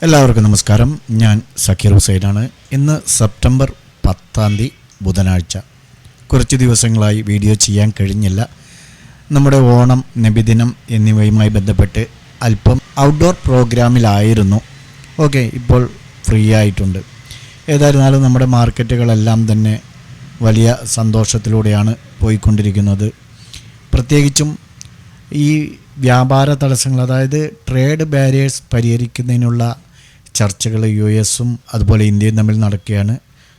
എല്ലാവർക്കും നമസ്കാരം. ഞാൻ സക്കീർ ഹുസൈനാണ്. ഇന്ന് സെപ്റ്റംബർ 10 ബുധനാഴ്ച. കുറച്ച് ദിവസങ്ങളായി വീഡിയോ ചെയ്യാൻ കഴിഞ്ഞില്ല. നമ്മുടെ ഓണം, നബിദിനം എന്നിവയുമായി ബന്ധപ്പെട്ട് അല്പം ഔട്ട്ഡോർ പ്രോഗ്രാമിലായിരുന്നു. ഇപ്പോൾ ഫ്രീ ആയിട്ടുണ്ട്. ഏതായിരുന്നാലും നമ്മുടെ മാർക്കറ്റുകളെല്ലാം തന്നെ വലിയ സന്തോഷത്തിലൂടെയാണ് പോയിക്കൊണ്ടിരിക്കുന്നത്. പ്രത്യേകിച്ചും ഈ വ്യാപാര തടസ്സങ്ങൾ, അതായത് ട്രേഡ് ബാരിയേഴ്സ് പരിഹരിക്കുന്നതിനുള്ള ചർച്ചകൾ US-ഉം അതുപോലെ ഇന്ത്യയും തമ്മിൽ നടക്കുകയാണ്.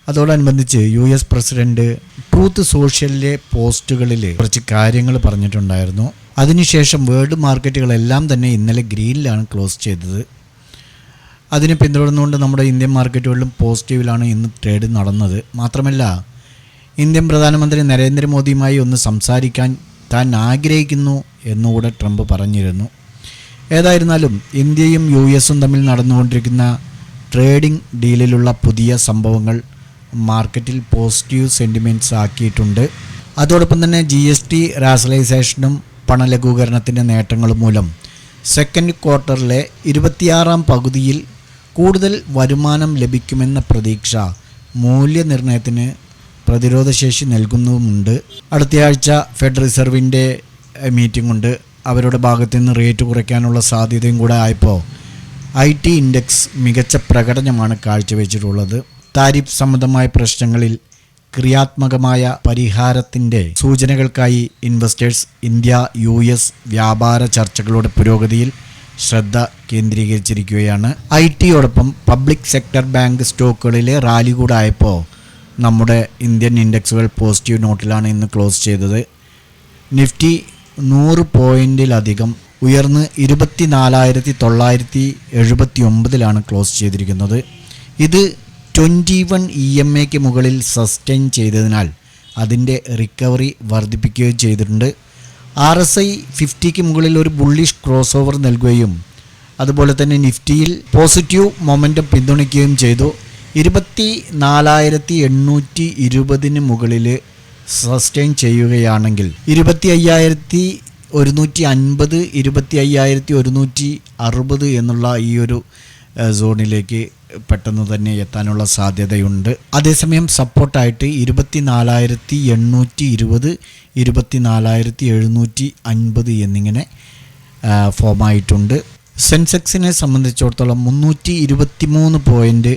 അതോടനുബന്ധിച്ച് US പ്രസിഡന്റ് ട്രൂത്ത് സോഷ്യലിലെ പോസ്റ്റുകളിൽ കുറച്ച് കാര്യങ്ങൾ പറഞ്ഞിട്ടുണ്ടായിരുന്നു. അതിനുശേഷം വേൾഡ് മാർക്കറ്റുകളെല്ലാം തന്നെ ഇന്നലെ ഗ്രീനിലാണ് ക്ലോസ് ചെയ്തത്. അതിനെ പിന്തുടർന്നുകൊണ്ട് നമ്മുടെ ഇന്ത്യൻ മാർക്കറ്റുകളിലും പോസിറ്റീവിലാണ് ഇന്ന് ട്രേഡ് നടന്നത്. മാത്രമല്ല, ഇന്ത്യൻ പ്രധാനമന്ത്രി നരേന്ദ്രമോദിയുമായി ഒന്ന് സംസാരിക്കാൻ താൻ ആഗ്രഹിക്കുന്നു എന്നുകൂടെ ട്രംപ് പറഞ്ഞിരുന്നു. ഏതായിരുന്നാലും ഇന്ത്യയും US-ഉം തമ്മിൽ നടന്നുകൊണ്ടിരിക്കുന്ന ട്രേഡിംഗ് ഡീലിലുള്ള പുതിയ സംഭവങ്ങൾ മാർക്കറ്റിൽ പോസിറ്റീവ് സെൻറ്റിമെൻറ്റ്സ് ആക്കിയിട്ടുണ്ട്. അതോടൊപ്പം തന്നെ GST റാഷണലൈസേഷനും പണലഘൂകരണത്തിൻ്റെ നേട്ടങ്ങളും മൂലം സെക്കൻഡ് ക്വാർട്ടറിലെ 26ാം പകുതിയിൽ കൂടുതൽ വരുമാനം ലഭിക്കുമെന്ന പ്രതീക്ഷ മൂല്യനിർണ്ണയത്തിന് പ്രതിരോധശേഷി നൽകുന്നുമുണ്ട്. അടുത്തയാഴ്ച ഫെഡ് റിസർവിൻ്റെ മീറ്റിംഗ് ഉണ്ട്. അവരുടെ ഭാഗത്തു നിന്ന് റേറ്റ് കുറയ്ക്കാനുള്ള സാധ്യതയും കൂടെ ആയപ്പോൾ IT ഇൻഡെക്സ് മികച്ച പ്രകടനമാണ് കാഴ്ചവെച്ചിട്ടുള്ളത്. താരിഫ് സംബന്ധമായ പ്രശ്നങ്ങളിൽ ക്രിയാത്മകമായ പരിഹാരത്തിൻ്റെ സൂചനകൾക്കായി ഇൻവെസ്റ്റേഴ്സ് ഇന്ത്യ US വ്യാപാര ചർച്ചകളുടെ പുരോഗതിയിൽ ശ്രദ്ധ കേന്ദ്രീകരിച്ചിരിക്കുകയാണ്. IT-യോടൊപ്പം പബ്ലിക് സെക്ടർ ബാങ്ക് സ്റ്റോക്കുകളിലെ റാലി കൂടെ ആയപ്പോൾ നമ്മുടെ ഇന്ത്യൻ ഇൻഡെക്സുകൾ പോസിറ്റീവ് നോട്ടിലാണ് ഇന്ന് ക്ലോസ് ചെയ്തത്. നിഫ്റ്റി 100 പോയിൻറ്റിലധികം ഉയർന്ന് 24,979 ക്ലോസ് ചെയ്തിരിക്കുന്നത്. ഇത് 21 EMAയ്ക്ക് മുകളിൽ സസ്റ്റെയിൻ ചെയ്തതിനാൽ അതിൻ്റെ റിക്കവറി വർദ്ധിപ്പിക്കുകയും ചെയ്തിട്ടുണ്ട്. RSI 50ക്ക് മുകളിൽ ഒരു ബുള്ളിഷ് ക്രോസ് ഓവർ നൽകുകയും അതുപോലെ തന്നെ നിഫ്റ്റിയിൽ പോസിറ്റീവ് മൊമെൻറ്റം പിന്തുണയ്ക്കുകയും ചെയ്തു. 24,820 മുകളിൽ സസ്റ്റെയിൻ ചെയ്യുകയാണെങ്കിൽ 25,150, 25,160 എന്നുള്ള ഈ ഒരു സോണിലേക്ക് പെട്ടെന്ന് തന്നെ എത്താനുള്ള സാധ്യതയുണ്ട്. അതേസമയം സപ്പോർട്ടായിട്ട് 24,820, 24,750 എന്നിങ്ങനെ ഫോമായിട്ടുണ്ട്. സെൻസെക്സിനെ സംബന്ധിച്ചിടത്തോളം 323 പോയിൻറ്റ്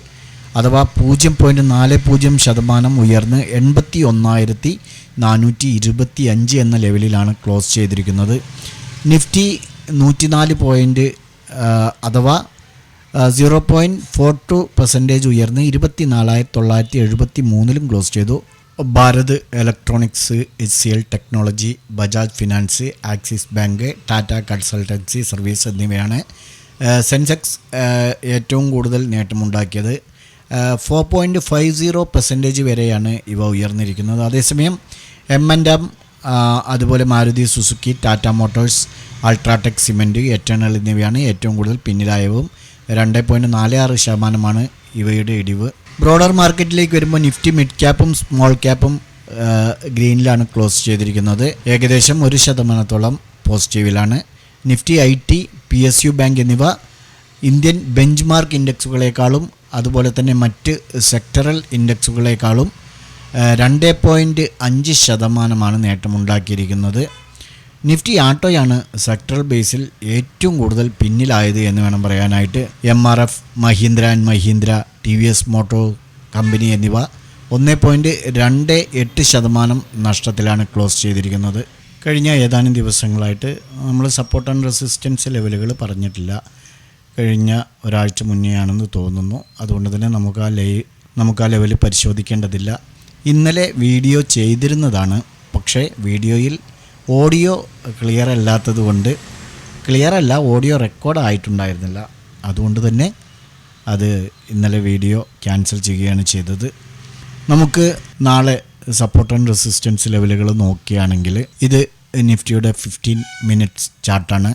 അഥവാ 0.40% ഉയർന്ന് 81,425 എന്ന ലെവലിലാണ് ക്ലോസ് ചെയ്തിരിക്കുന്നത്. നിഫ്റ്റി 104 പോയിൻറ്റ് അഥവാ 0.42% ഉയർന്ന് 24,973 ക്ലോസ് ചെയ്തു. Bharat electronics, HCL technology, Bajaj finance, axis bank, Tata consultancy service എന്നിവയാണ് സെൻസെക്സ് ഏറ്റവും കൂടുതൽ നേട്ടമുണ്ടാക്കിയത്. 4.50% വരെയാണ് ഇവ ഉയർന്നിരിക്കുന്നത്. അതേസമയം M&M, അതുപോലെ Maruti Suzuki, Tata Motors, UltraTech cement, eternal എന്നിവയാണ് ഏറ്റവും കൂടുതൽ പിന്നിലായവും. 2.46% ഇവയുടെ ഇടിവ്. ബ്രോഡർ മാർക്കറ്റിലേക്ക് വരുമ്പോൾ നിഫ്റ്റി മിഡ് ക്യാപ്പും സ്മോൾ ക്യാപ്പും ഗ്രീനിലാണ് ക്ലോസ് ചെയ്തിരിക്കുന്നത്. ഏകദേശം 1% പോസിറ്റീവിലാണ്. നിഫ്റ്റി IT, PSU ബാങ്ക് എന്നിവ ഇന്ത്യൻ ബെഞ്ച് മാർക്ക് ഇൻഡെക്സുകളെക്കാളും അതുപോലെ തന്നെ മറ്റ് സെക്ടറൽ ഇൻഡെക്സുകളെക്കാളും 2.5% നേട്ടമുണ്ടാക്കിയിരിക്കുന്നത്. നിഫ്റ്റി ആട്ടോയാണ് സെക്ടറൽ ബേസിൽ ഏറ്റവും കൂടുതൽ പിന്നിലായത് എന്ന് വേണം പറയാനായിട്ട്. MRF, Mahindra and Mahindra, TVS motor company എന്നിവ 1.28% നഷ്ടത്തിലാണ് ക്ലോസ് ചെയ്തിരിക്കുന്നത്. കഴിഞ്ഞ ഏതാനും ദിവസങ്ങളായിട്ട് നമ്മൾ സപ്പോർട്ട് ആൻഡ് റെസിസ്റ്റൻസ് ലെവലുകൾ പറഞ്ഞിട്ടില്ല. കഴിഞ്ഞ ഒരാഴ്ച മുന്നെയാണെന്ന് തോന്നുന്നു. അതുകൊണ്ട് തന്നെ നമുക്ക് ആ ലെവൽ പരിശോധിക്കേണ്ടതില്ല. ഇന്നലെ വീഡിയോ ചെയ്തിരുന്നതാണ്. പക്ഷേ വീഡിയോയിൽ ഓഡിയോ ക്ലിയർ അല്ലാത്തതുകൊണ്ട് ഓഡിയോ റെക്കോർഡ് ആയിട്ടുണ്ടായിരുന്നില്ല. അതുകൊണ്ട് തന്നെ അത് ഇന്നലെ വീഡിയോ ക്യാൻസൽ ചെയ്യുകയാണ് ചെയ്തത്. നമുക്ക് നാളെ സപ്പോർട്ട് ആൻഡ് റെസിസ്റ്റൻസ് ലെവലുകൾ നോക്കുകയാണെങ്കിൽ ഇത് നിഫ്റ്റിയുടെ 15 മിനിറ്റ്സ് ചാർട്ടാണ്.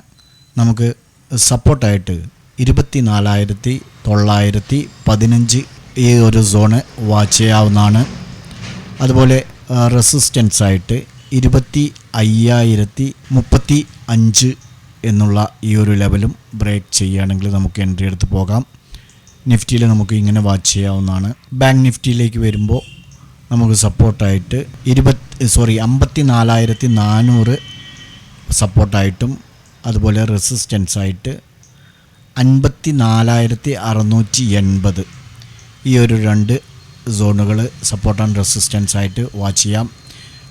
നമുക്ക് സപ്പോർട്ടായിട്ട് 24,915 ഈ ഒരു സോണ് വാച്ച് ചെയ്യാവുന്നതാണ്. അതുപോലെ റെസിസ്റ്റൻസ് ആയിട്ട് 25,035 എന്നുള്ള ഈ ഒരു ലെവലും ബ്രേക്ക് ചെയ്യുകയാണെങ്കിൽ നമുക്ക് എൻട്രി എടുത്ത് പോകാം. നിഫ്റ്റിയിൽ നമുക്ക് ഇങ്ങനെ വാച്ച് ചെയ്യാവുന്നതാണ്. ബാങ്ക് നിഫ്റ്റിയിലേക്ക് വരുമ്പോൾ നമുക്ക് സപ്പോർട്ടായിട്ട് 54,400 സപ്പോർട്ടായിട്ടും അതുപോലെ റെസിസ്റ്റൻസായിട്ട് 54,680 ഈ ഒരു 2 സോണുകൾ സപ്പോർട്ട് ആൻഡ് റെസിസ്റ്റൻസ് ആയിട്ട് വാച്ച് ചെയ്യാം.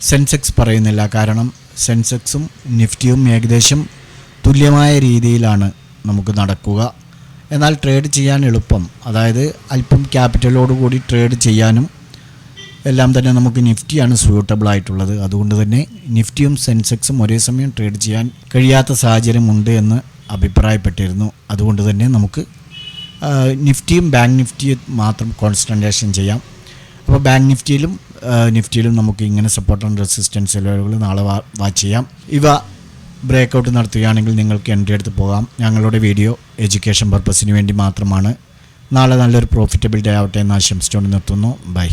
സെൻസെക്സ് പറയുന്നില്ല, കാരണം സെൻസെക്സും നിഫ്റ്റിയും ഏകദേശം തുല്യമായ രീതിയിലാണ് നമുക്ക് നടക്കുക. എന്നാൽ ട്രേഡ് ചെയ്യാൻ എളുപ്പം, അതായത് അല്പം ക്യാപിറ്റലോടുകൂടി ട്രേഡ് ചെയ്യാനും എല്ലാം തന്നെ നമുക്ക് നിഫ്റ്റിയാണ് സ്യൂട്ടബിൾ ആയിട്ടുള്ളത്. അതുകൊണ്ട് തന്നെ നിഫ്റ്റിയും സെൻസെക്സും ഒരേ സമയം ട്രേഡ് ചെയ്യാൻ കഴിയാത്ത സാഹചര്യമുണ്ട് എന്ന് അഭിപ്രായപ്പെട്ടിരുന്നു. അതുകൊണ്ട് തന്നെ നമുക്ക് നിഫ്റ്റിയും ബാങ്ക് നിഫ്റ്റിയും മാത്രം കോൺസെൻട്രേഷൻ ചെയ്യാം. അപ്പോൾ ബാങ്ക് നിഫ്റ്റിയിലും നമുക്ക് ഇങ്ങനെ സപ്പോർട്ട് ആൻഡ് റെസിസ്റ്റൻസ് ലെവലുകൾ നാളെ വാച്ച് ചെയ്യാം. ഇവ ബ്രേക്കൗട്ട് നടത്തുകയാണെങ്കിൽ നിങ്ങൾക്ക് എൻട്രി എടുത്ത് പോകാം. ഞങ്ങളുടെ വീഡിയോ എഡ്യൂക്കേഷൻ പർപ്പസിന് വേണ്ടി മാത്രമാണ്. നാളെ നല്ലൊരു പ്രോഫിറ്റബിൾ ഡേ ആവട്ടെ എന്ന് ആശംസിച്ചുകൊണ്ട് നിർത്തുന്നു. ബൈ.